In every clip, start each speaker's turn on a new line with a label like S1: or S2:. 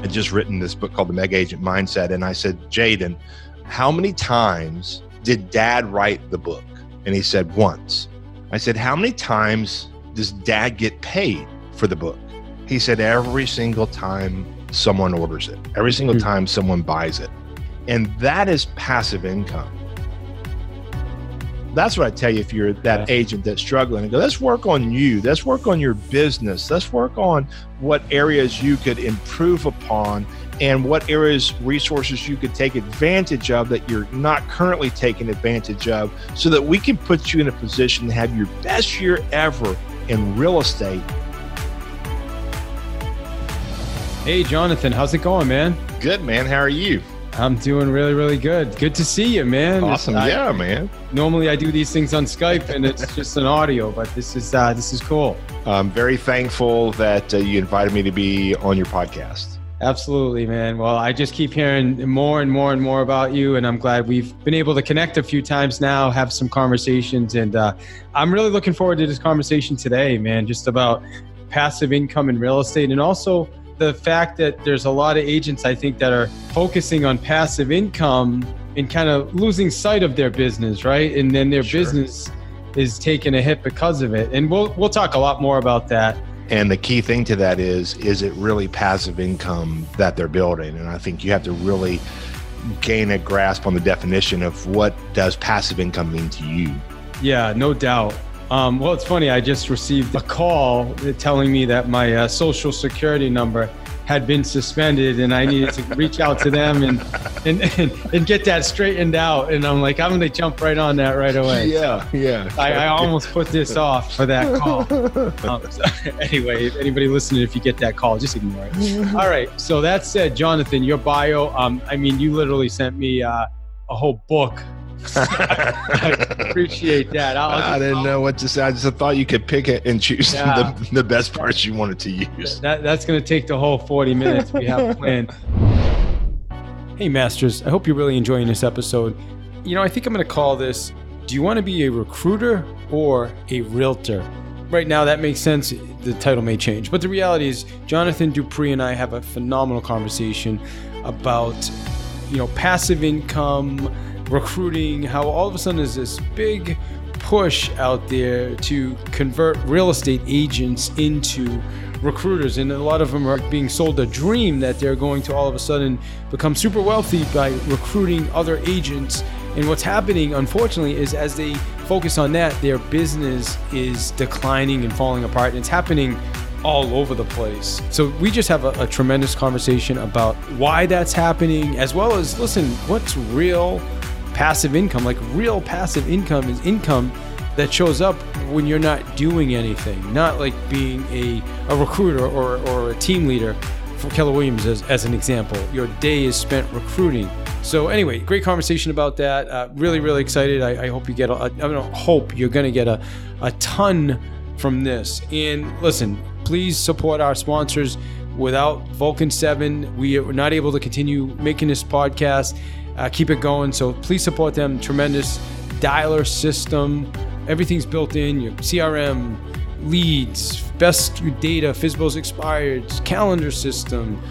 S1: had just written this book called The Mega Agent Mindset. And I said, Jaden, how many times did Dad write the book? And he said, once. I said, how many times does Dad get paid for the book? He said, every single time someone orders it, every single time someone buys it. And that is passive income. That's what I tell you if you're that agent that's struggling. And go, let's work on you. Let's work on your business. Let's work on what areas you could improve upon and what areas, resources you could take advantage of that you're not currently taking advantage of so that we can put you in a position to have your best year ever in real estate.
S2: Hey, Johnathan, how's it going, man?
S1: Good, man. How are you?
S2: I'm doing really, really good. Good to see you, man.
S1: Awesome. Yeah, man.
S2: Normally I do these things on Skype and it's just an audio, but this is cool.
S1: I'm very thankful that you invited me to be on your podcast.
S2: Absolutely, man. Well, I just keep hearing more and more and more about you, and I'm glad we've been able to connect a few times now, have some conversations, and I'm really looking forward to this conversation today, man, just about passive income in real estate, and also the fact that there's a lot of agents, I think, that are focusing on passive income and kind of losing sight of their business, right? And then their business is taking a hit because of it. And we'll talk a lot more about that.
S1: And the key thing to that is it really passive income that they're building? And I think you have to really gain a grasp on the definition of what does passive income mean to you.
S2: Yeah, no doubt. Well, it's funny. I just received a call telling me that my social security number had been suspended, and I needed to reach out to them and get that straightened out. And I'm like, I'm going to jump right on that right away.
S1: Yeah.
S2: I almost put this off for that call. So anyway, if anybody listening, if you get that call, just ignore it. All right. So that said, Johnathan, your bio. I mean, you literally sent me a whole book. I appreciate that.
S1: I didn't know what to say. I just thought you could pick it and choose the best parts you wanted to use.
S2: That's going to take the whole 40 minutes we have planned. Hey, Masters. I hope you're really enjoying this episode. You know, I think I'm going to call this, do you want to be a recruiter or a realtor? Right now, that makes sense. The title may change. But the reality is, Johnathan, Dupree, and I have a phenomenal conversation about, passive income, recruiting, how all of a sudden there's this big push out there to convert real estate agents into recruiters. And a lot of them are being sold a dream that they're going to all of a sudden become super wealthy by recruiting other agents. And what's happening, unfortunately, is as they focus on that, their business is declining and falling apart. And it's happening all over the place. So we just have a tremendous conversation about why that's happening, as well as, listen, what's real passive income? Like, real passive income is income that shows up when you're not doing anything, not like being a recruiter or a team leader. For Keller Williams as an example, your day is spent recruiting. So anyway, great conversation about that. Really, really excited. I hope you get hope you're going to get a ton from this. And listen, please support our sponsors. Without Vulcan 7, we are not able to continue making this podcast. Keep it going. So please support them. Tremendous dialer system. Everything's built in. Your CRM, leads, best data, FSBO's expired, calendar system,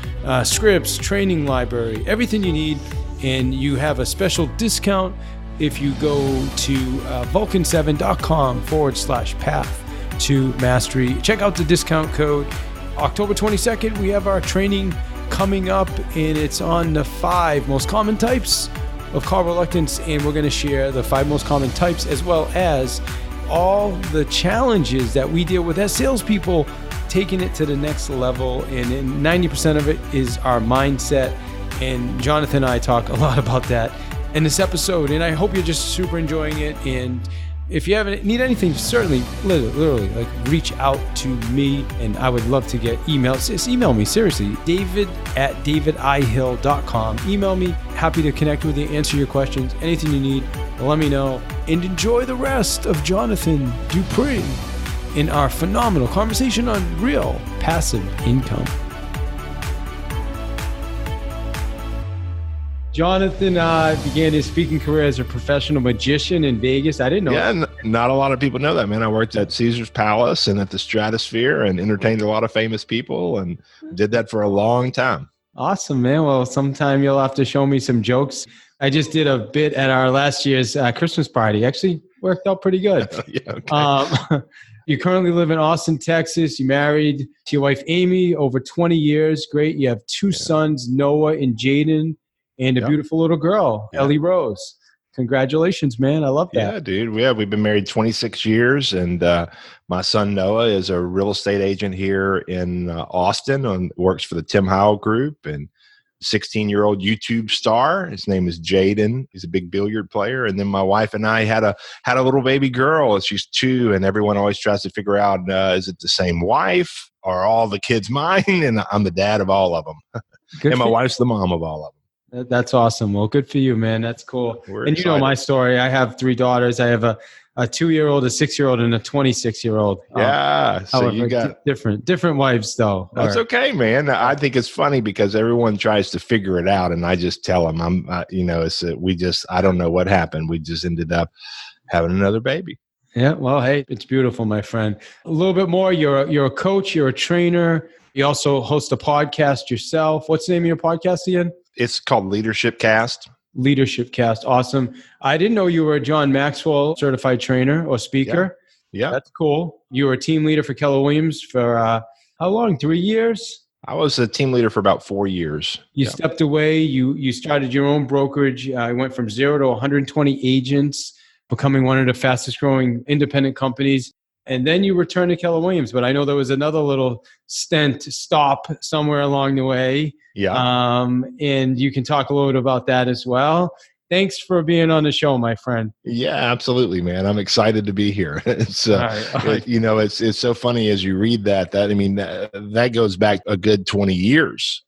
S2: scripts, training library, everything you need. And you have a special discount if you go to vulcan7.com/path to mastery. Check out the discount code. October 22nd, we have our training coming up, and it's on the 5 most common types of car reluctance, and we're going to share the 5 most common types, as well as all the challenges that we deal with as salespeople, taking it to the next level. And 90% of it is our mindset, and Johnathan and I talk a lot about that in this episode, and I hope you're just super enjoying it. And if you need anything, certainly, literally, like, reach out to me, and I would love to get emails. Just email me, seriously, david@davidihill.com. Email me. Happy to connect with you, answer your questions, anything you need, let me know. And enjoy the rest of Johnathan Dupree in our phenomenal conversation on real passive income. Johnathan began his speaking career as a professional magician in Vegas. I didn't know that.
S1: Yeah, not a lot of people know that, man. I worked at Caesar's Palace and at the Stratosphere and entertained a lot of famous people and did that for a long time.
S2: Awesome, man. Well, sometime you'll have to show me some jokes. I just did a bit at our last year's Christmas party. Actually worked out pretty good.
S1: Yeah, okay.
S2: You currently live in Austin, Texas. You married to your wife, Amy, over 20 years. Great. You have two sons, Noah and Jaden, and a beautiful little girl, Ellie Rose. Congratulations, man. I love that.
S1: Yeah, dude. We've been married 26 years, and my son Noah is a real estate agent here in Austin and works for the Tim Howell Group, and 16-year-old YouTube star. His name is Jaden. He's a big billiard player. And then my wife and I had a little baby girl. She's 2, and everyone always tries to figure out, is it the same wife? Are all the kids mine? And I'm the dad of all of them. And my wife's the mom of all of them.
S2: That's awesome. Well, good for you, man. That's cool.
S1: We're
S2: and
S1: excited.
S2: You know my story. I have 3 daughters. I have a 2-year-old, a 6-year-old, and a 26-year-old.
S1: Yeah. So
S2: however,
S1: you got
S2: different wives, though.
S1: That's okay, man. I think it's funny because everyone tries to figure it out, and I just tell them, I don't know what happened. We just ended up having another baby.
S2: Yeah. Well, hey, it's beautiful, my friend. A little bit more. You're a coach. You're a trainer. You also host a podcast yourself. What's the name of your podcast again?
S1: It's called Leadership Cast.
S2: Leadership Cast. Awesome. I didn't know you were a John Maxwell certified trainer or speaker.
S1: Yeah.
S2: That's cool. You were a team leader for Keller Williams for how long? 3 years?
S1: I was a team leader for about 4 years.
S2: You stepped away. You started your own brokerage. You went from 0 to 120 agents, becoming one of the fastest growing independent companies. And then you returned to Keller Williams. But I know there was another little stop somewhere along the way.
S1: Yeah.
S2: And you can talk a little bit about that as well. Thanks for being on the show, my friend.
S1: Yeah, absolutely, man. I'm excited to be here. It's
S2: all right.
S1: It's so funny as you read that goes back a good 20 years.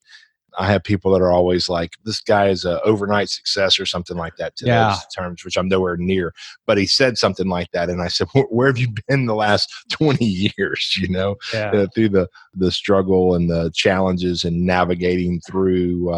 S1: I have people that are always like, this guy is an overnight success or something like that to those terms, which I'm nowhere near. But he said something like that. And I said, where have you been the last 20 years, through the struggle and the challenges and navigating through,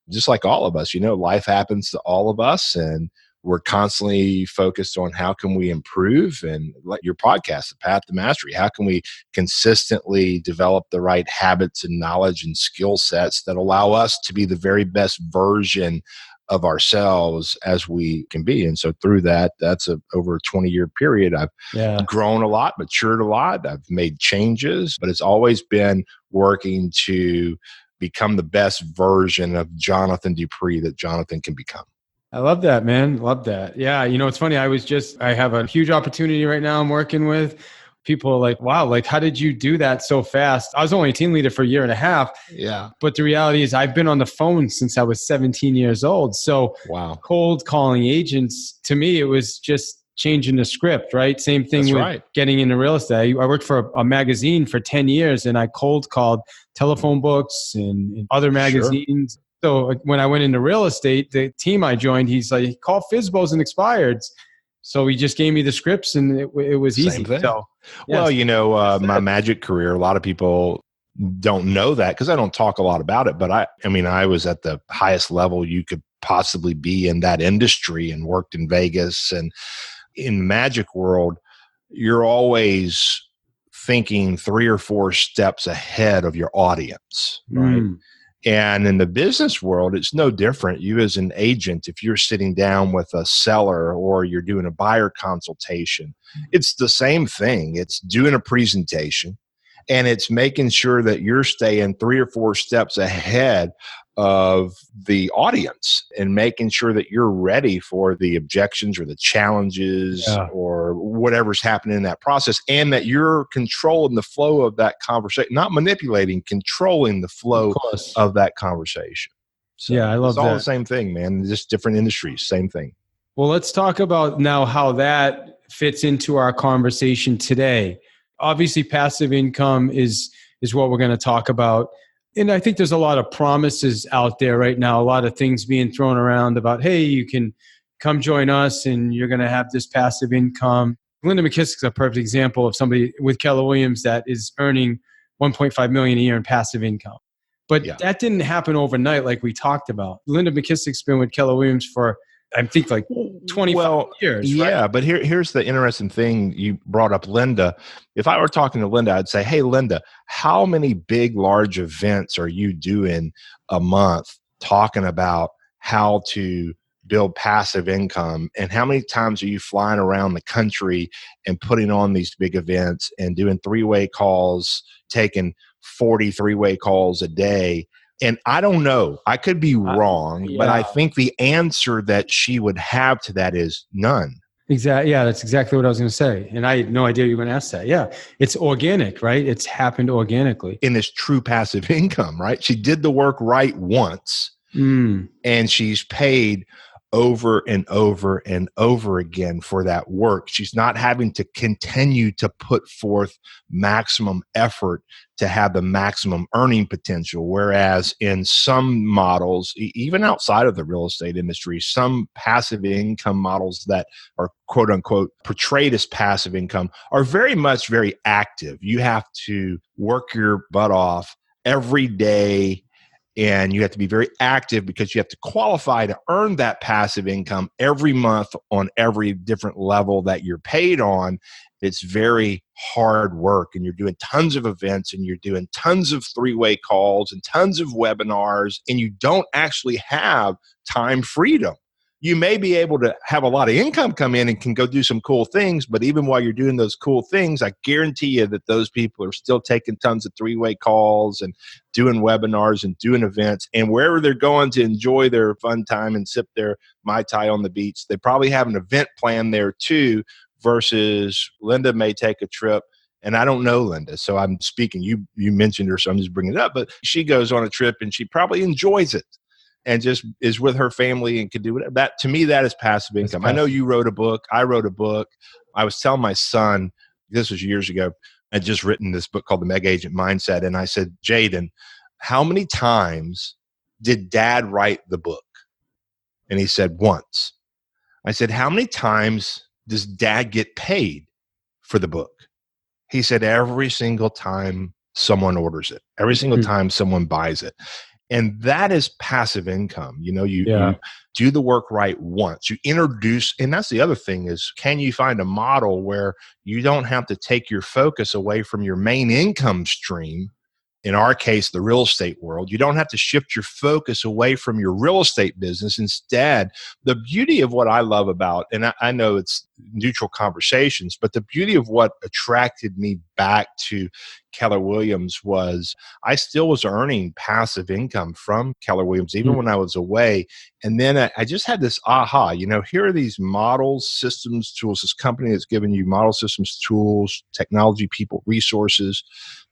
S1: just like all of us, life happens to all of us. And we're constantly focused on how can we improve, and like your podcast, The Path to Mastery, how can we consistently develop the right habits and knowledge and skill sets that allow us to be the very best version of ourselves as we can be. And so through that's over a 20-year period. I've grown a lot, matured a lot. I've made changes, but it's always been working to become the best version of Johnathan Dupree that Johnathan can become.
S2: I love that, man. Love that. Yeah. It's funny. I have a huge opportunity right now I'm working with. People are like, wow, like, how did you do that so fast? I was only a team leader for a year and a half.
S1: Yeah.
S2: But the reality is I've been on the phone since I was 17 years old. So cold calling agents, to me, it was just changing the script, right? Same thing with getting into real estate. I worked for a magazine for 10 years and I cold called telephone books and other magazines. Sure. So when I went into real estate, the team I joined, he's like, call FSBOs and expireds. So he just gave me the scripts and it was easy. So,
S1: my magic career, a lot of people don't know that because I don't talk a lot about it. But I was at the highest level you could possibly be in that industry and worked in Vegas. And in the magic world, you're always thinking 3 or 4 steps ahead of your audience, right? And in the business world, it's no different. You as an agent, if you're sitting down with a seller or you're doing a buyer consultation, it's the same thing. It's doing a presentation and it's making sure that you're staying 3 or 4 steps ahead of the audience and making sure that you're ready for the objections or the challenges or whatever's happening in that process, and that you're controlling the flow of that conversation, not manipulating, controlling the flow of that conversation. So
S2: I love that.
S1: It's all the same thing, man. Just different industries, same thing.
S2: Well, let's talk about now how that fits into our conversation today. Obviously, passive income is what we're going to talk about. And I think there's a lot of promises out there right now, a lot of things being thrown around about, hey, you can come join us and you're going to have this passive income. Linda McKissick's a perfect example of somebody with Keller Williams that is earning $1.5 million a year in passive income. But that didn't happen overnight like we talked about. Linda McKissick's been with Keller Williams for I think like 25
S1: Well,
S2: years, right?
S1: yeah, but here's the interesting thing. You brought up Linda. If I were talking to Linda, I'd say, hey, Linda, how many big, large events are you doing a month talking about how to build passive income? And how many times are you flying around the country and putting on these big events and doing three-way calls, taking 40 three-way calls a day? And I don't know, I could be wrong, but I
S2: Yeah,
S1: think the answer that she would have to that is none.
S2: exactly. Yeah, that's exactly what I was going to say. And I had no idea you were going to ask that. Yeah, it's organic, right? It's happened organically.
S1: In this true passive income, right? She did the work right once
S2: Mm,
S1: and she's paid over and over and over again for that work. She's not having to continue to put forth maximum effort to have the maximum earning potential. Whereas in some models, even outside of the real estate industry, some passive income models that are quote unquote portrayed as passive income are very much very active. You have to work your butt off every day, and you have to be very active because you have to qualify to earn that passive income every month on every different level that you're paid on. It's very hard work, and you're doing tons of events and you're doing tons of three-way calls and tons of webinars, and you don't actually have time freedom. You may be able to have a lot of income come in and can go do some cool things, but even while you're doing those cool things, I guarantee you that those people are still taking tons of three-way calls and doing webinars and doing events. And wherever they're going to enjoy their fun time and sip their Mai Tai on the beach, they probably have an event plan there too, versus Linda may take a trip. And I don't know Linda, so I'm speaking. You mentioned her, so I'm just bringing it up. But she goes on a trip and she probably enjoys it and just is with her family and can do it. That, to me, that is passive income. I know you wrote a book. I wrote a book. I was telling my son, this was years ago, I'd just written this book called The Mega Agent Mindset. And I said, Jaden, how many times did Dad write the book? And he said, once. I said, how many times does Dad get paid for the book? He said, every single time someone orders it, every single time someone buys it. And that is passive income. You know, you do the work right once. You introduce, and that's the other thing is, can you find a model where you don't have to take your focus away from your main income stream? In our case, the real estate world, you don't have to shift your focus away from your real estate business. Instead, the beauty of what I love about, and I know it's neutral conversations, but the beauty of what attracted me back to Keller Williams was I still was earning passive income from Keller Williams, even when I was away. And then I just had this aha, you know, here are these models, systems, tools, this company that's giving you model systems, tools, technology, people, resources,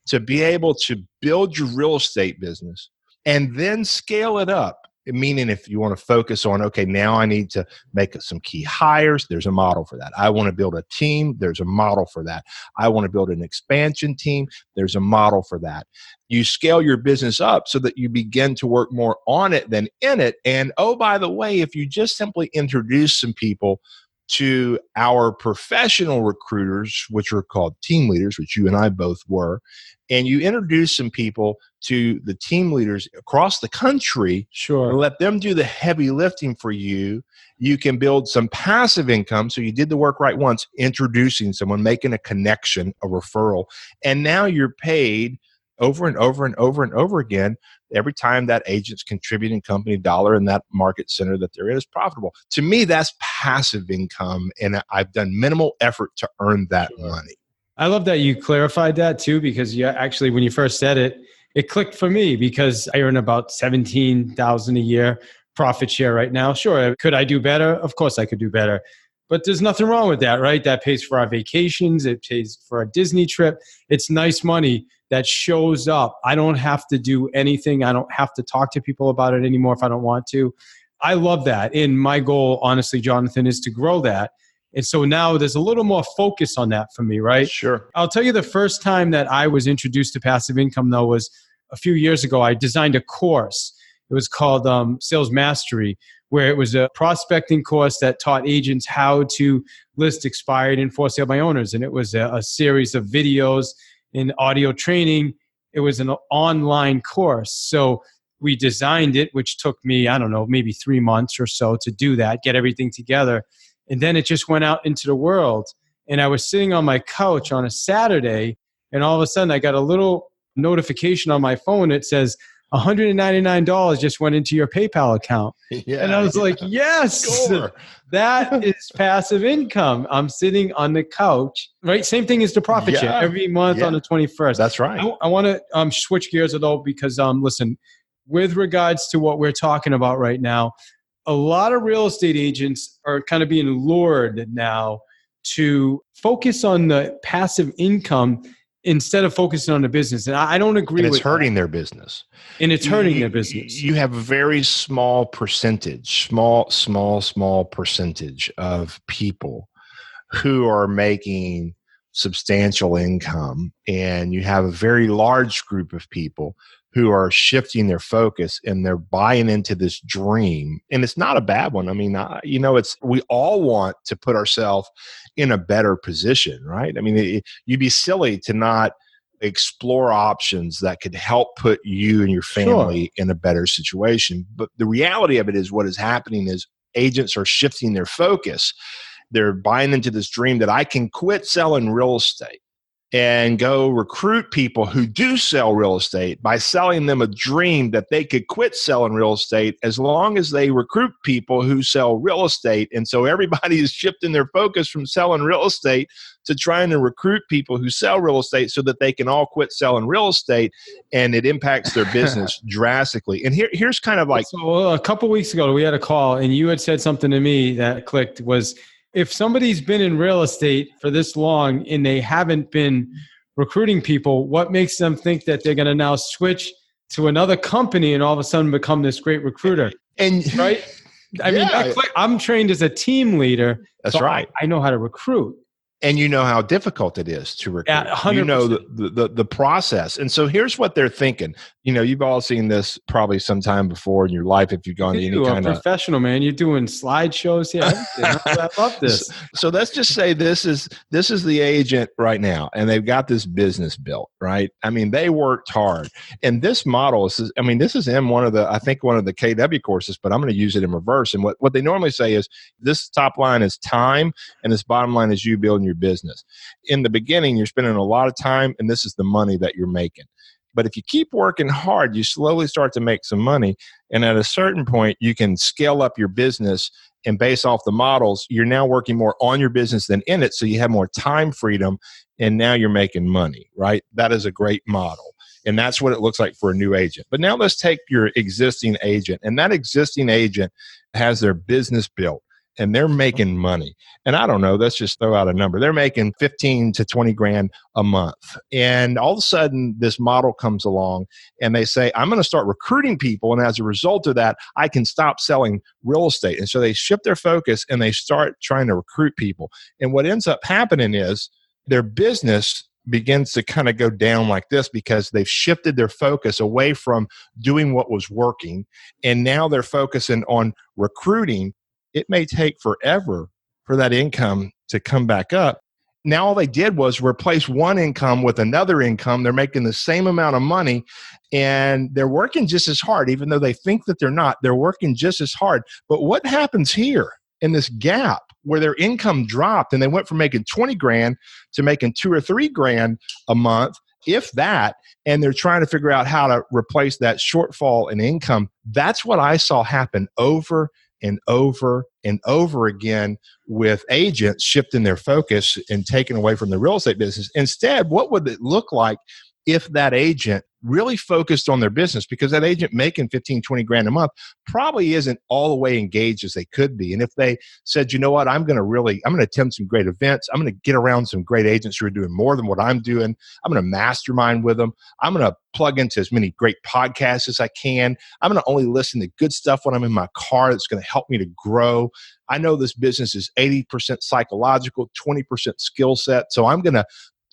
S1: to be able to build your real estate business and then scale it up. Meaning if you want to focus on, okay, now I need to make some key hires, there's a model for that. I want to build a team, there's a model for that. I want to build an expansion team, there's a model for that. You scale your business up so that you begin to work more on it than in it. And oh, by the way, if you just simply introduce some people to our professional recruiters, which are called team leaders, which you and I both were, and you introduce some people to the team leaders across the country, and let them do the heavy lifting for you, you can build some passive income. So you did the work right once, introducing someone, making a connection, a referral, and now you're paid over and over and over and over again every time that agent's contributing company dollar in that market center that they're in is profitable. To me, that's passive income, and I've done minimal effort to earn that money.
S2: I love that you clarified that too, because you actually, when you first said it, it clicked for me because I earn about $17,000 a year profit share right now. Sure, could I do better? Of course I could do better. But there's nothing wrong with that, right? That pays for our vacations. It pays for a Disney trip. It's nice money that shows up. I don't have to do anything. I don't have to talk to people about it anymore if I don't want to. I love that. And my goal, honestly, Johnathan, is to grow that. And so now there's a little more focus on that for me, right?
S1: Sure.
S2: I'll tell you the first time that I was introduced to passive income, though, was a few years ago. I designed a course. It was called Sales Mastery, where it was a prospecting course that taught agents how to list expired and for sale by owners. And it was a series of videos and audio training. It was an online course. So We designed it, which took me, I don't know, maybe 3 months or so to do that, get everything together. And then it just went out into the world. And I was sitting on my couch on a Saturday, and all of a sudden I got a little notification on my phone. It says, $199 just went into your PayPal account.
S1: Yeah,
S2: and I was like, yes,
S1: sure.
S2: That is passive income. I'm sitting on the couch, right? Same thing as the profit share every month on the 21st.
S1: That's right.
S2: I want to switch gears a little because, listen, with regards to what we're talking about right now, a lot of real estate agents are kind of being lured now to focus on the passive income instead of focusing on the business. And I don't agree with that.
S1: It's hurting their business.
S2: And it's hurting their business.
S1: You have a very small percentage, small percentage of people who are making substantial income. And you have a very large group of people who are shifting their focus and they're buying into this dream. And it's not a bad one. I mean, we all want to put ourselves in a better position, right? I mean, you'd be silly to not explore options that could help put you and your family in a better situation. But the reality of it is what is happening is agents are shifting their focus. They're buying into this dream that I can quit selling real estate and go recruit people who do sell real estate by selling them a dream that they could quit selling real estate as long as they recruit people who sell real estate. And so everybody is shifting their focus from selling real estate to trying to recruit people who sell real estate so that they can all quit selling real estate, and it impacts their business drastically. And here's kind of like...
S2: So a couple of weeks ago, we had a call and you had said something to me that clicked was, if somebody's been in real estate for this long and they haven't been recruiting people, what makes them think that they're going to now switch to another company and all of a sudden become this great recruiter?
S1: And
S2: right? I mean, I'm trained as a team leader.
S1: That's right.
S2: I know how to recruit.
S1: And you know how difficult it is to recruit.
S2: Yeah, 100%.
S1: You know the process. And so here's what they're thinking. You know, you've all seen this probably sometime before in your life if you've gone to any kind of...
S2: professional, man. You're doing slideshows here. I love this.
S1: So let's just say this is the agent right now, and they've got this business built, right? I mean, they worked hard. And this model this is in one of the KW courses, but I'm going to use it in reverse. And what they normally say is this top line is time, and this bottom line is you building your business. In the beginning, you're spending a lot of time, and this is the money that you're making. But if you keep working hard, you slowly start to make some money. And at a certain point, you can scale up your business. And based off the models, you're now working more on your business than in it. So you have more time freedom. And now you're making money, right? That is a great model. And that's what it looks like for a new agent. But now let's take your existing agent. And that existing agent has their business built. And they're making money. And I don't know, let's just throw out a number. They're making 15 to 20 grand a month. And all of a sudden, this model comes along and they say, I'm going to start recruiting people. And as a result of that, I can stop selling real estate. And so they shift their focus and they start trying to recruit people. And what ends up happening is their business begins to kind of go down like this because they've shifted their focus away from doing what was working. And now they're focusing on recruiting. It may take forever for that income to come back up. Now all they did was replace one income with another income. They're making the same amount of money and they're working just as hard, even though they think that they're not. They're working just as hard. But what happens here in this gap where their income dropped and they went from making 20 grand to making 2 or 3 grand a month, if that, and they're trying to figure out how to replace that shortfall in income? That's what I saw happen over and over and over again with agents shifting their focus and taking away from the real estate business. Instead, what would it look like if that agent really focused on their business? Because that agent making 15, 20 grand a month probably isn't all the way engaged as they could be. And if they said, you know what, I'm going to attend some great events. I'm going to get around some great agents who are doing more than what I'm doing. I'm going to mastermind with them. I'm going to plug into as many great podcasts as I can. I'm going to only listen to good stuff when I'm in my car that's going to help me to grow. I know this business is 80% psychological, 20% skill set. So I'm going to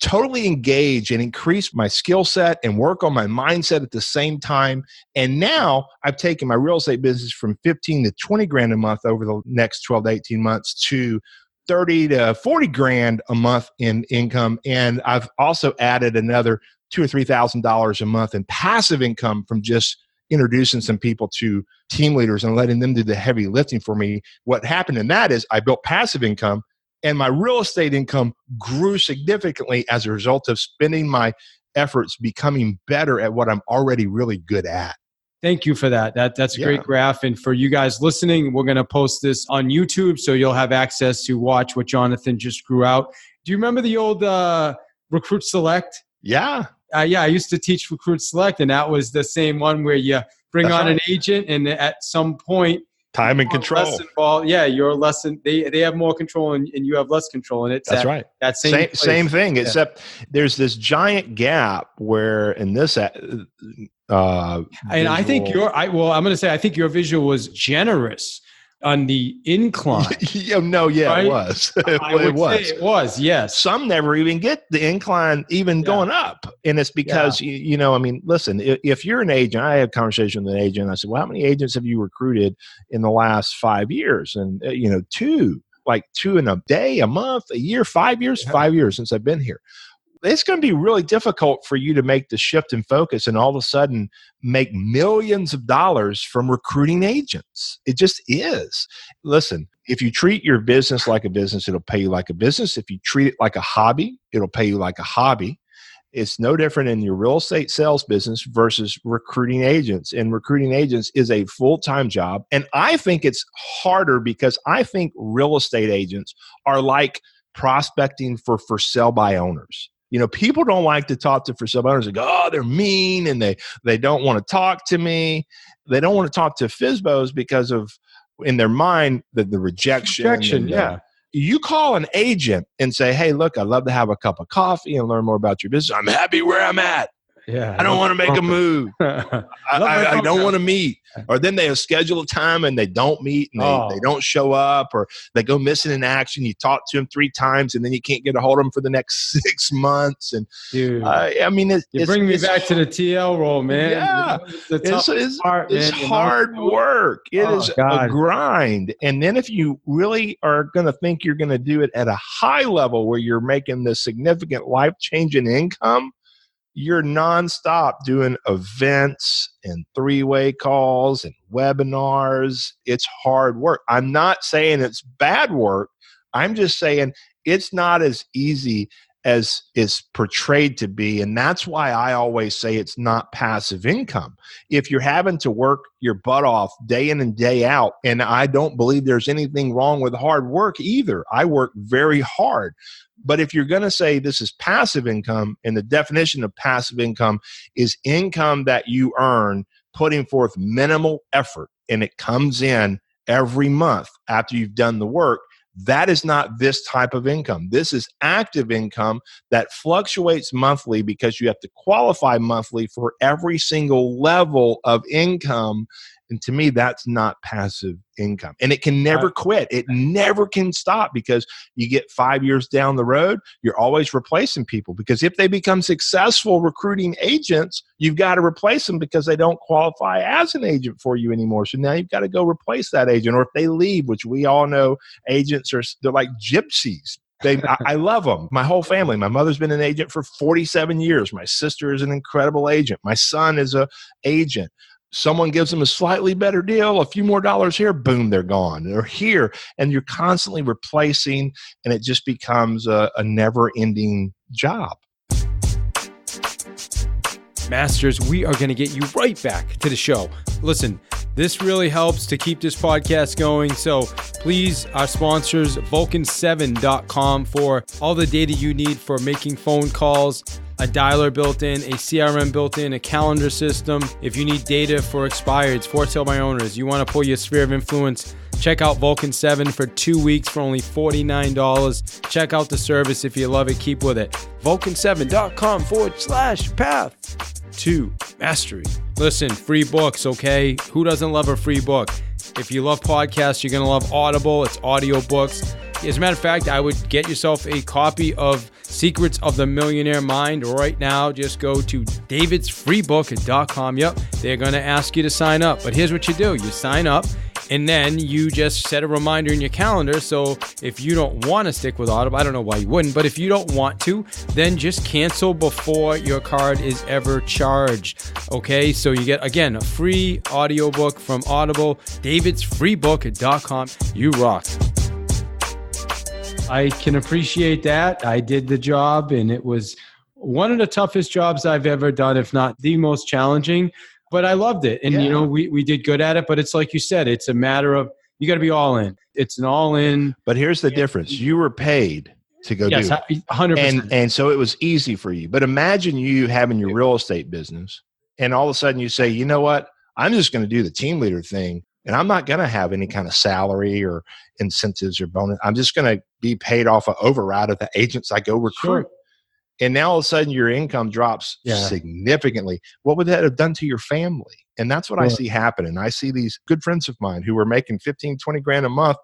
S1: totally engage and increase my skill set and work on my mindset at the same time. And now I've taken my real estate business from 15 to 20 grand a month over the next 12 to 18 months to 30 to 40 grand a month in income. And I've also added another $2,000 or $3,000 a month in passive income from just introducing some people to team leaders and letting them do the heavy lifting for me. What happened in that is I built passive income, and my real estate income grew significantly as a result of spending my efforts becoming better at what I'm already really good at.
S2: Thank you for that. That's a great graph. And for you guys listening, we're going to post this on YouTube so you'll have access to watch what Johnathan just grew out. Do you remember the old Recruit Select?
S1: Yeah.
S2: I used to teach Recruit Select, and that was the same one where you bring on an agent, and at some point,
S1: time and control.
S2: Less involved. Yeah, you're less. They have more control, and you have less control. And it's
S1: right.
S2: That
S1: same thing. Yeah. Except there's this giant gap where in this. And
S2: I think I'm going to say I think your visual was generous on the incline.
S1: Right? It was.
S2: It was. It was, yes.
S1: Some never even get the incline going up. And it's because, listen, if you're an agent, I had a conversation with an agent. I said, well, how many agents have you recruited in the last 5 years? And, 2 in a day, a month, a year, 5 years, 5 years since I've been here. It's going to be really difficult for you to make the shift in focus and all of a sudden make millions of dollars from recruiting agents. It just is. Listen, if you treat your business like a business, it'll pay you like a business. If you treat it like a hobby, it'll pay you like a hobby. It's no different in your real estate sales business versus recruiting agents. And recruiting agents is a full-time job. And I think it's harder because I think real estate agents are like prospecting for sale by owners. People don't like to talk to for sale by owners. They go, oh, they're mean, and they don't want to talk to me. They don't want to talk to FSBOs because of, in their mind, the rejection. You call an agent and say, hey, look, I'd love to have a cup of coffee and learn more about your business. I'm happy where I'm at.
S2: Yeah,
S1: I don't want to make a move. I don't want to meet. Or then they schedule a time and they don't meet and they don't show up, or they go missing in action. You talk to them 3 times and then you can't get a hold of them for the next 6 months. And
S2: dude, you bring me back to the TL role, man.
S1: Yeah, it's hard work. It is a grind. And then if you really are going to think you're going to do it at a high level where you're making this significant life-changing income, you're nonstop doing events and 3-way calls and webinars. It's hard work. I'm not saying it's bad work. I'm just saying it's not as easy as it's portrayed to be. And that's why I always say it's not passive income. If you're having to work your butt off day in and day out, and I don't believe there's anything wrong with hard work either. I work very hard. But if you're going to say this is passive income, and the definition of passive income is income that you earn putting forth minimal effort, and it comes in every month after you've done the work, that is not this type of income. This is active income that fluctuates monthly because you have to qualify monthly for every single level of income. And to me, that's not passive income. And it can never quit. It never can stop, because you get 5 years down the road, you're always replacing people. Because if they become successful recruiting agents, you've got to replace them because they don't qualify as an agent for you anymore. So now you've got to go replace that agent. Or if they leave, which we all know agents they're like gypsies. I love them. My whole family. My mother's been an agent for 47 years. My sister is an incredible agent. My son is an agent. Someone gives them a slightly better deal, a few more dollars here, boom, they're gone. They're here, and you're constantly replacing, and it just becomes a never-ending job.
S2: Masters, we are going to get you right back to the show. Listen, this really helps to keep this podcast going. So please, our sponsors, Vulcan7.com, for all the data you need for making phone calls, a dialer built in, a CRM built in, a calendar system. If you need data for expireds, for sale by owners, you want to pull your sphere of influence, check out Vulcan 7 for 2 weeks for only $49. Check out the service. If you love it, keep with it. Vulcan7.com/path to mastery. Listen, free books, okay? Who doesn't love a free book? If you love podcasts, you're going to love Audible. It's audio books. As a matter of fact, I would get yourself a copy of Secrets of the Millionaire Mind right now. Just go to davidsfreebook.com. Yep, they're going to ask you to sign up. But here's what you do. You sign up, And then you just set a reminder in your calendar. So if you don't want to stick with Audible, I don't know why you wouldn't, but if you don't want to, then just cancel before your card is ever charged. Okay, so you get, again, a free audiobook from Audible, davidsfreebook.com. You rock. I can appreciate that. I did the job, and it was one of the toughest jobs I've ever done, if not the most challenging. But I loved it. And, we did good at it. But it's like you said, it's a matter of, you got to be all in. It's an all in.
S1: But here's the difference. You were paid to go do it.
S2: 100%.
S1: And so it was easy for you. But imagine you having your real estate business, and all of a sudden you say, you know what? I'm just going to do the team leader thing. And I'm not going to have any kind of salary or incentives or bonus. I'm just going to be paid off an override of the agents I go recruit.
S2: Sure.
S1: And now all of a sudden your income drops significantly. What would that have done to your family? And that's what I see happening. I see these good friends of mine who were making 15, 20 grand a month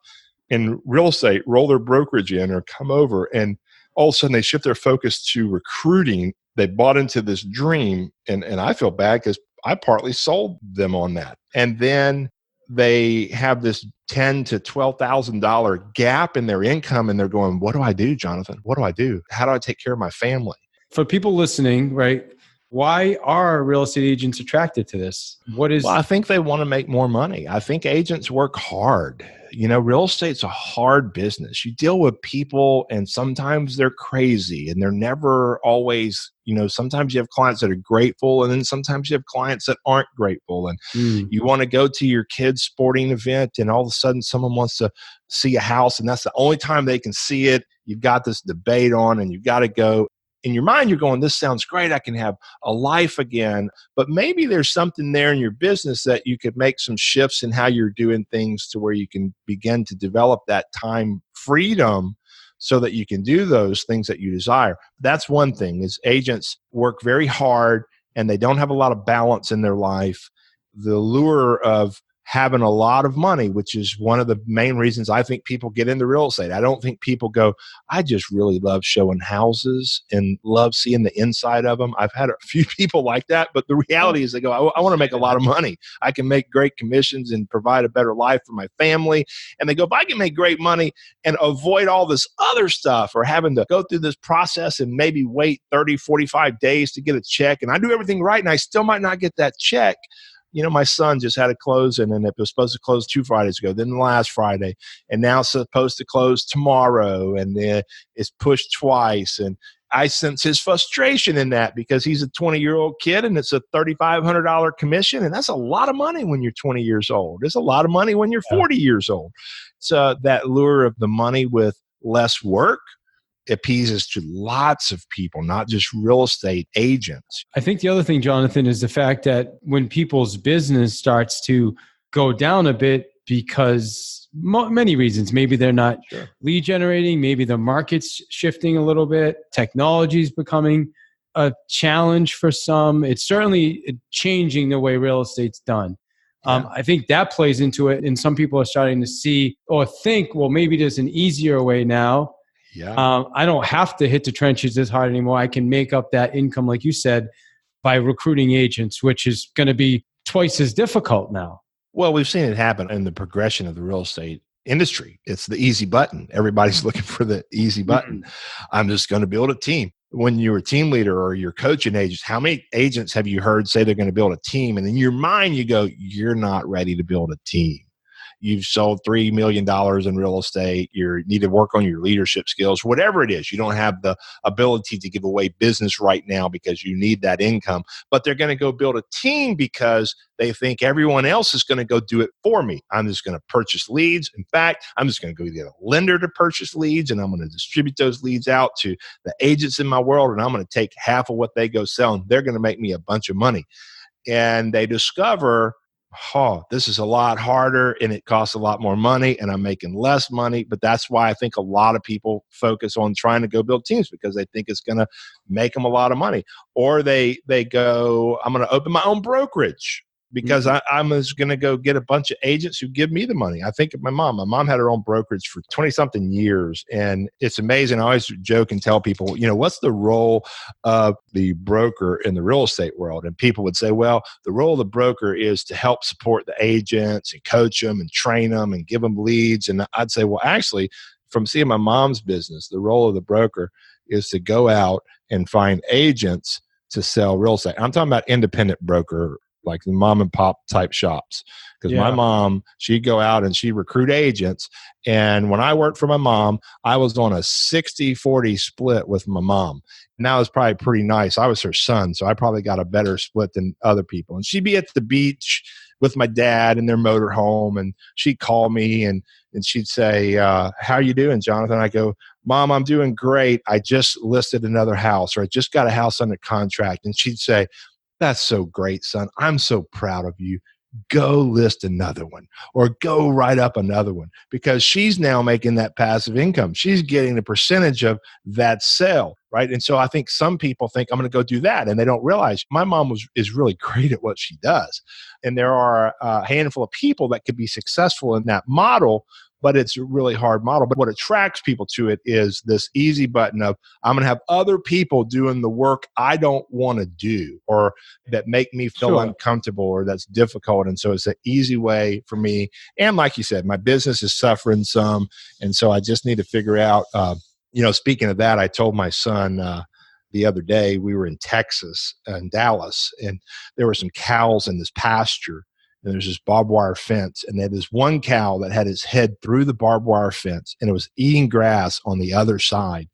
S1: in real estate roll their brokerage in or come over, and all of a sudden they shift their focus to recruiting. They bought into this dream, and I feel bad because I partly sold them on that. And then they have this $10,000 to $12,000 gap in their income, and they're going, what do I do, Johnathan? What do I do? How do I take care of my family?
S2: For people listening, right, why are real estate agents attracted to this? Well,
S1: I think they want to make more money. I think agents work hard. Real estate's a hard business. You deal with people, and sometimes they're crazy, and they're never always, sometimes you have clients that are grateful, and then sometimes you have clients that aren't grateful. And you want to go to your kid's sporting event, and all of a sudden someone wants to see a house, and that's the only time they can see it. You've got this debate on, and you've got to go. In your mind, you're going, this sounds great. I can have a life again. But maybe there's something there in your business that you could make some shifts in how you're doing things to where you can begin to develop that time freedom so that you can do those things that you desire. That's one thing, is agents work very hard and they don't have a lot of balance in their life. The lure of having a lot of money, which is one of the main reasons I think people get into real estate. I don't think people go, I just really love showing houses and love seeing the inside of them. I've had a few people like that, but the reality is they go, I want to make a lot of money. I can make great commissions and provide a better life for my family. And they go, if I can make great money and avoid all this other stuff or having to go through this process and maybe wait 30, 45 days to get a check, and I do everything right and I still might not get that check. My son just had a closing, and it was supposed to close 2 Fridays ago, then last Friday, and now it's supposed to close tomorrow, and then it's pushed twice. And I sense his frustration in that because he's a 20-year-old kid, and it's a $3,500 commission, and that's a lot of money when you're 20 years old. It's a lot of money when you're 40 years old. So that lure of the money with less work appeases to lots of people, not just real estate agents.
S2: I think the other thing, Johnathan, is the fact that when people's business starts to go down a bit because many reasons, maybe they're not lead generating, maybe the market's shifting a little bit, technology's becoming a challenge for some. It's certainly changing the way real estate's done. I think that plays into it, and some people are starting to see or think, well, maybe there's an easier way now. I don't have to hit the trenches as hard anymore. I can make up that income, like you said, by recruiting agents, which is going to be twice as difficult now.
S1: Well, we've seen it happen in the progression of the real estate industry. It's the easy button. Everybody's looking for the easy button. I'm just going to build a team. When you're a team leader or you're coaching agents, how many agents have you heard say they're going to build a team? And in your mind, you go, you're not ready to build a team. You've sold $3 million in real estate. You need to work on your leadership skills, whatever it is. You don't have the ability to give away business right now because you need that income. But they're going to go build a team because they think everyone else is going to go do it for me. I'm just going to purchase leads. In fact, I'm just going to go get a lender to purchase leads, and I'm going to distribute those leads out to the agents in my world, and I'm going to take half of what they go sell, and they're going to make me a bunch of money. And they discover, this is a lot harder and it costs a lot more money and I'm making less money. But that's why I think a lot of people focus on trying to go build teams, because they think it's going to make them a lot of money. Or they go, I'm going to open my own brokerage. because I'm just going to go get a bunch of agents who give me the money. I think of my mom. My mom had her own brokerage for 20 something years. And it's amazing. I always joke and tell people, what's the role of the broker in the real estate world? And people would say, well, the role of the broker is to help support the agents and coach them and train them and give them leads. And I'd say, well, actually, from seeing my mom's business, the role of the broker is to go out and find agents to sell real estate. I'm talking about independent broker, like the mom and pop type shops. Because my mom, she'd go out and she'd recruit agents. And when I worked for my mom, I was on a 60-40 split with my mom. And that was probably pretty nice. I was her son, so I probably got a better split than other people. And she'd be at the beach with my dad in their motorhome, and she'd call me and she'd say, how you doing, Johnathan? I go, Mom, I'm doing great. I just listed another house, or I just got a house under contract. And she'd say, that's so great, son. I'm so proud of you. Go list another one, or go write up another one, because she's now making that passive income. She's getting a percentage of that sale, right? And so I think some people think I'm going to go do that, and they don't realize my mom is really great at what she does. And there are a handful of people that could be successful in that model, but it's a really hard model. But what attracts people to it is this easy button of, I'm going to have other people doing the work I don't want to do, or that make me feel uncomfortable, or that's difficult. And so it's an easy way for me. And like you said, my business is suffering some. And so I just need to figure out, speaking of that, I told my son the other day, we were in Texas, in Dallas, and there were some cows in this pasture. And there's this barbed wire fence, and there was one cow that had its head through the barbed wire fence, and it was eating grass on the other side.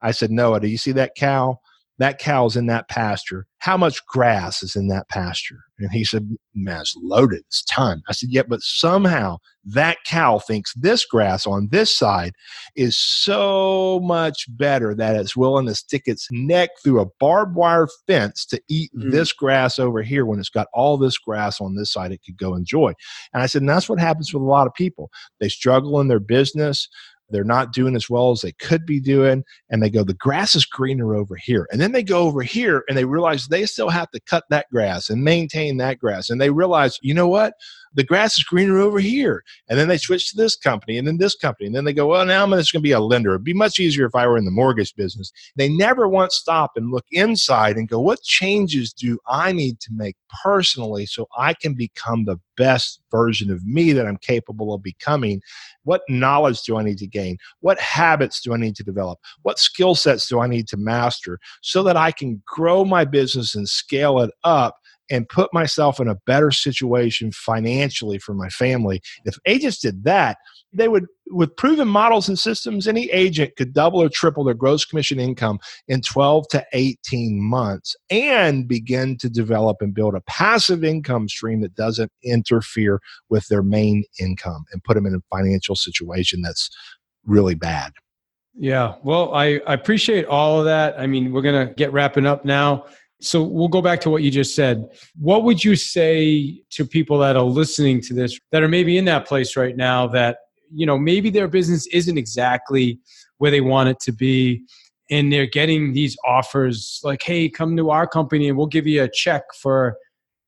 S1: I said, Noah, do you see that cow? That cow's in that pasture. How much grass is in that pasture? And he said, man, it's loaded. It's a ton. I said, yeah, but somehow that cow thinks this grass on this side is so much better that it's willing to stick its neck through a barbed wire fence to eat this grass over here, when it's got all this grass on this side it could go enjoy. And I said, and that's what happens with a lot of people. They struggle in their business. They're not doing as well as they could be doing. And they go, the grass is greener over here. And then they go over here and they realize they still have to cut that grass and maintain that grass. And they realize, you know what? The grass is greener over here. And then they switch to this company and then this company. And then they go, well, now I'm just going to be a lender. It'd be much easier if I were in the mortgage business. They never once stop and look inside and go, what changes do I need to make personally so I can become the best version of me that I'm capable of becoming? What knowledge do I need to gain? What habits do I need to develop? What skill sets do I need to master so that I can grow my business and scale it up and put myself in a better situation financially for my family? If agents did that, they would, with proven models and systems, any agent could double or triple their gross commission income in 12 to 18 months and begin to develop and build a passive income stream that doesn't interfere with their main income and put them in a financial situation that's really bad.
S2: Yeah. Well, I appreciate all of that. I mean, we're going to get wrapping up now. So we'll go back to what you just said. What would you say to people that are listening to this, that are maybe in that place right now, that, maybe their business isn't exactly where they want it to be, and they're getting these offers like, hey, come to our company and we'll give you a check for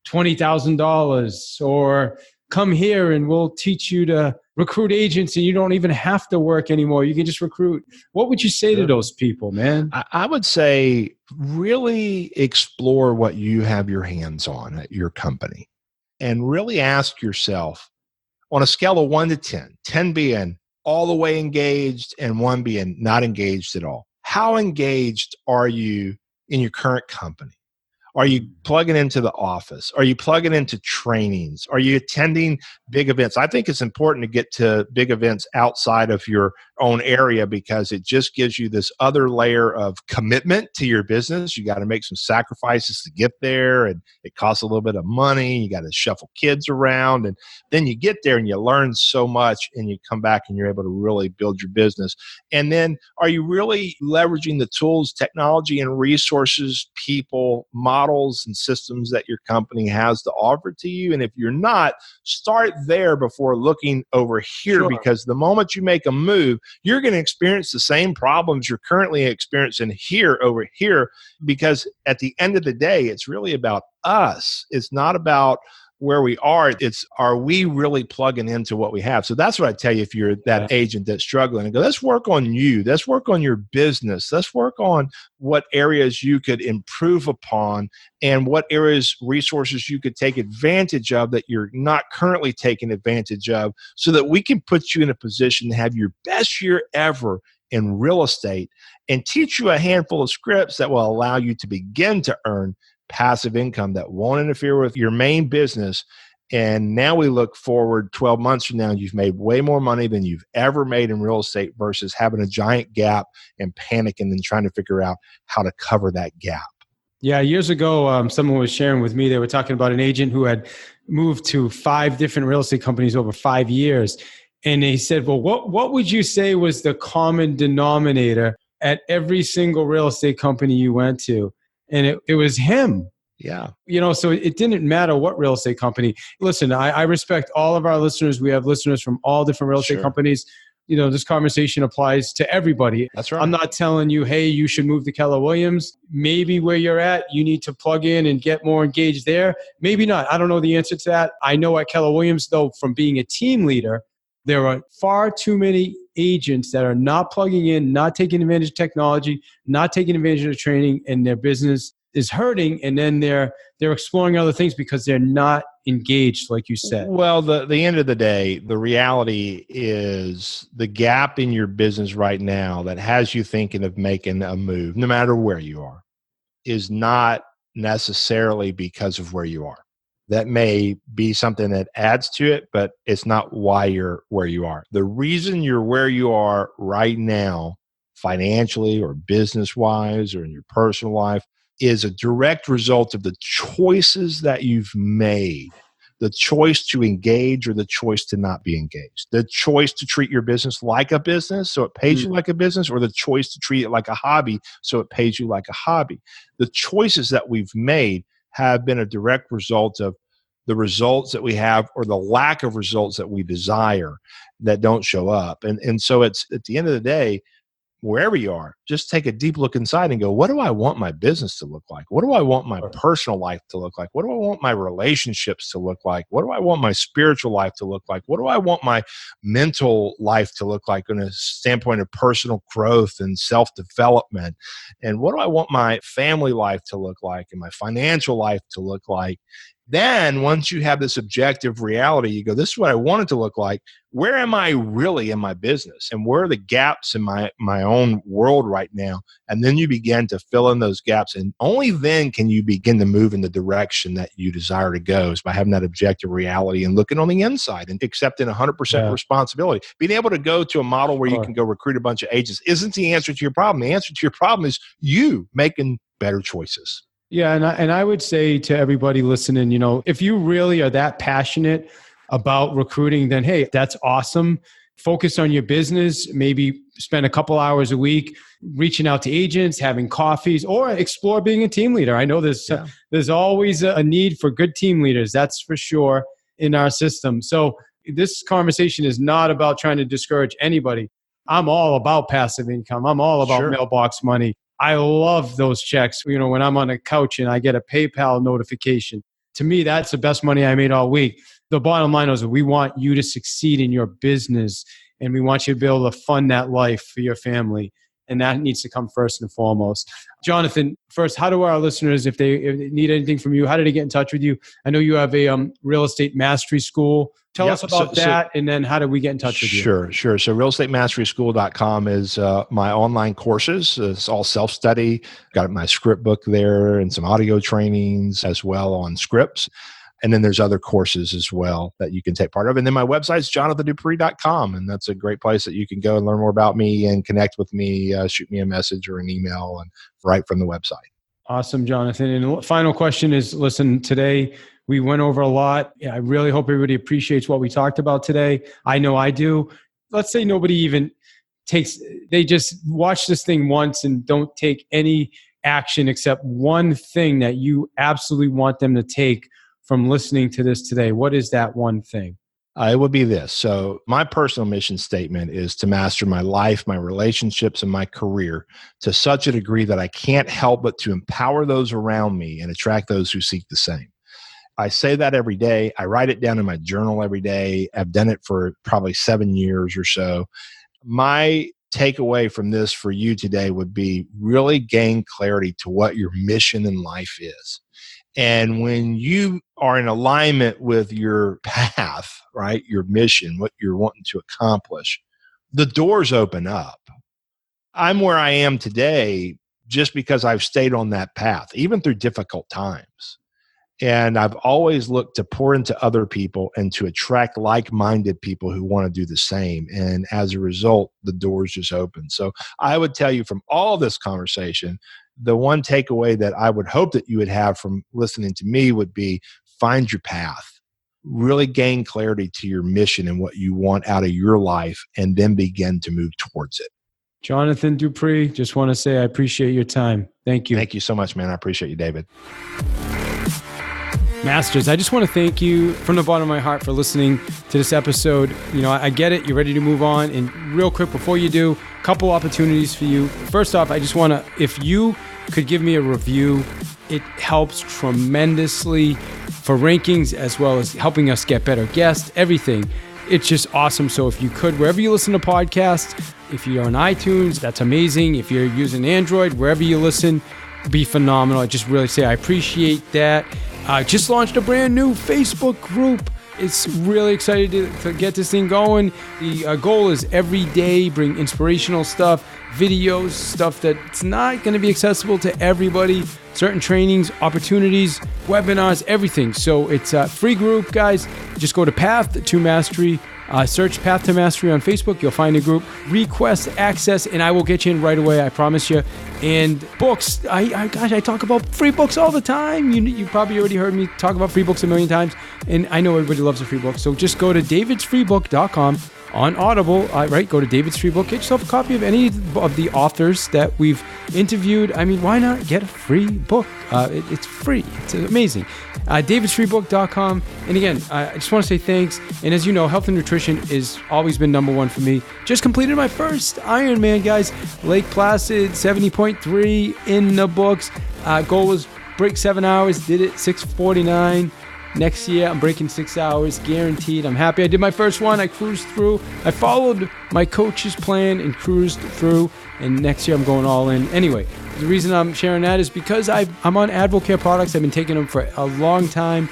S2: $20,000, or come here and we'll teach you to recruit agents and you don't even have to work anymore. You can just recruit. What would you say to those people, man?
S1: I would say really explore what you have your hands on at your company, and really ask yourself, on a scale of 1 to 10, 10 being all the way engaged and 1 being not engaged at all, how engaged are you in your current company? Are you plugging into the office? Are you plugging into trainings? Are you attending big events? I think it's important to get to big events outside of your own area, because it just gives you this other layer of commitment to your business. You got to make some sacrifices to get there, and it costs a little bit of money. You got to shuffle kids around, and then you get there and you learn so much, and you come back and you're able to really build your business. And then are you really leveraging the tools, technology, and resources, people, models, and systems that your company has to offer to you? And if you're not, start there before looking over here, because the moment you make a move, you're going to experience the same problems you're currently experiencing here over here, because at the end of the day, it's really about us. It's not about where we are. It's, are we really plugging into what we have? So that's what I tell you if you're that agent that's struggling, and go, let's work on you. Let's work on your business. Let's work on what areas you could improve upon and what areas, resources you could take advantage of that you're not currently taking advantage of, so that we can put you in a position to have your best year ever in real estate and teach you a handful of scripts that will allow you to begin to earn passive income that won't interfere with your main business. And now we look forward 12 months from now, you've made way more money than you've ever made in real estate versus having a giant gap and panicking and trying to figure out how to cover that gap.
S2: Yeah, years ago, someone was sharing with me, they were talking about an agent who had moved to 5 different real estate companies over 5 years. And they said, well, what would you say was the common denominator at every single real estate company you went to? And it was him.
S1: Yeah.
S2: So it didn't matter what real estate company. Listen, I respect all of our listeners. We have listeners from all different real estate companies. This conversation applies to everybody.
S1: That's right.
S2: I'm not telling you, hey, you should move to Keller Williams. Maybe where you're at, you need to plug in and get more engaged there. Maybe not. I don't know the answer to that. I know at Keller Williams, though, from being a team leader, there are far too many agents that are not plugging in, not taking advantage of technology, not taking advantage of training, and their business is hurting. And then they're exploring other things because they're not engaged, like you said.
S1: Well, the end of the day, the reality is the gap in your business right now that has you thinking of making a move, no matter where you are, is not necessarily because of where you are. That may be something that adds to it, but it's not why you're where you are. The reason you're where you are right now, financially or business-wise or in your personal life, is a direct result of the choices that you've made. The choice to engage or the choice to not be engaged. The choice to treat your business like a business so it pays you like a business, or the choice to treat it like a hobby so it pays you like a hobby. The choices that we've made have been a direct result of the results that we have or the lack of results that we desire that don't show up. And so it's, at the end of the day, wherever you are, just take a deep look inside and go, what do I want my business to look like? What do I want my personal life to look like? What do I want my relationships to look like? What do I want my spiritual life to look like? What do I want my mental life to look like in a standpoint of personal growth and self-development? And what do I want my family life to look like and my financial life to look like? Then once you have this objective reality, you go, this is what I want it to look like. Where am I really in my business? And where are the gaps in my own world right now? And then you begin to fill in those gaps. And only then can you begin to move in the direction that you desire to go, is by having that objective reality and looking on the inside and accepting 100% responsibility. Being able to go to a model where you can go recruit a bunch of agents isn't the answer to your problem. The answer to your problem is you making better choices.
S2: Yeah, and I would say to everybody listening, if you really are that passionate about recruiting, then hey, that's awesome. Focus on your business. Maybe spend a couple hours a week reaching out to agents, having coffees, or explore being a team leader. I know there's always a need for good team leaders. That's for sure in our system. So this conversation is not about trying to discourage anybody. I'm all about passive income. I'm all about mailbox money. I love those checks. When I'm on a couch and I get a PayPal notification, to me, that's the best money I made all week. The bottom line is we want you to succeed in your business, and we want you to be able to fund that life for your family. And that needs to come first and foremost. Johnathan, first, how do our listeners, if they need anything from you, how do they get in touch with you? I know you have a real estate mastery school. Tell us about that, and then how do we get in touch with you?
S1: Sure. So realestatemasteryschool.com is my online courses. It's all self-study. Got my script book there and some audio trainings as well on scripts. And then there's other courses as well that you can take part of. And then my website is JonathanDupree.com. And that's a great place that you can go and learn more about me and connect with me, shoot me a message or an email, and right from the website.
S2: Awesome, Johnathan. And final question is, listen, today we went over a lot. I really hope everybody appreciates what we talked about today. I know I do. Let's say nobody even they just watch this thing once and don't take any action except one thing that you absolutely want them to take from listening to this today. What is that one thing?
S1: It would be this. So my personal mission statement is to master my life, my relationships, and my career to such a degree that I can't help but to empower those around me and attract those who seek the same. I say that every day. I write it down in my journal every day. I've done it for probably 7 years or so. My takeaway from this for you today would be really gain clarity to what your mission in life is. And when you are in alignment with your path, right, your mission, what you're wanting to accomplish, the doors open up. I'm where I am today just because I've stayed on that path, even through difficult times. And I've always looked to pour into other people and to attract like-minded people who want to do the same. And as a result, the doors just open. So I would tell you from all this conversation, the one takeaway that I would hope that you would have from listening to me would be find your path, really gain clarity to your mission and what you want out of your life, and then begin to move towards it.
S2: Johnathan Dupree, just want to say I appreciate your time. Thank you.
S1: Thank you so much, man. I appreciate you, David.
S2: Masters, I just want to thank you from the bottom of my heart for listening to this episode. You know, I get it. You're ready to move on. And real quick, before you do, a couple opportunities for you. First off, I just want to, if you could give me a review, it helps tremendously for rankings as well as helping us get better guests, everything. It's just awesome. So if you could, wherever you listen to podcasts, if you're on iTunes, that's amazing. If you're using Android, wherever you listen, be phenomenal. I just really say I appreciate that. I just launched a brand new Facebook group. It's really excited to get this thing going. The goal is every day bring inspirational stuff, videos, stuff that's not going to be accessible to everybody, certain trainings, opportunities, webinars, everything. So it's a free group, guys. Just go to Path to Mastery. Search Path to Mastery on Facebook. You'll find a group. Request access, and I will get you in right away. I promise you. And books. I talk about free books all the time. You probably already heard me talk about free books a million times, and I know everybody loves a free book. So just go to davidsfreebook.com on Audible. Right, go to David's Free Book. Get yourself a copy of any of the authors that we've interviewed. I mean, why not get a free book? It's free. It's amazing. davidsfreebook.com. And again, I just want to say thanks. And as you know, health and nutrition has always been number one for me. Just completed my first Ironman, guys. Lake Placid, 70.3 in the books. Goal was break 7 hours. Did it 6:49. Next year, I'm breaking 6 hours, guaranteed. I'm happy. I did my first one. I cruised through. I followed my coach's plan and cruised through. And next year, I'm going all in. Anyway, the reason I'm sharing that is because I'm on Advocare products. I've been taking them for a long time.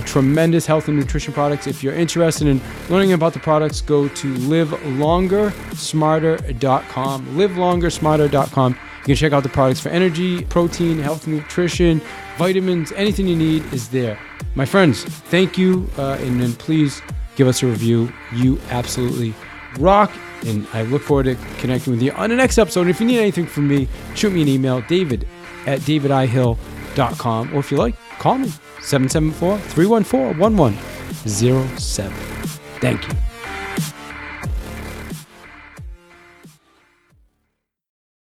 S2: Tremendous health and nutrition products. If you're interested in learning about the products, go to livelongersmarter.com. livelongersmarter.com. You can check out the products for energy, protein, health and nutrition, vitamins, anything you need is there. My friends, thank you. And then please give us a review. You absolutely rock. And I look forward to connecting with you on the next episode. And if you need anything from me, shoot me an email, david@davidihill.com. Or if you like, call me, 774-314-1107. Thank you.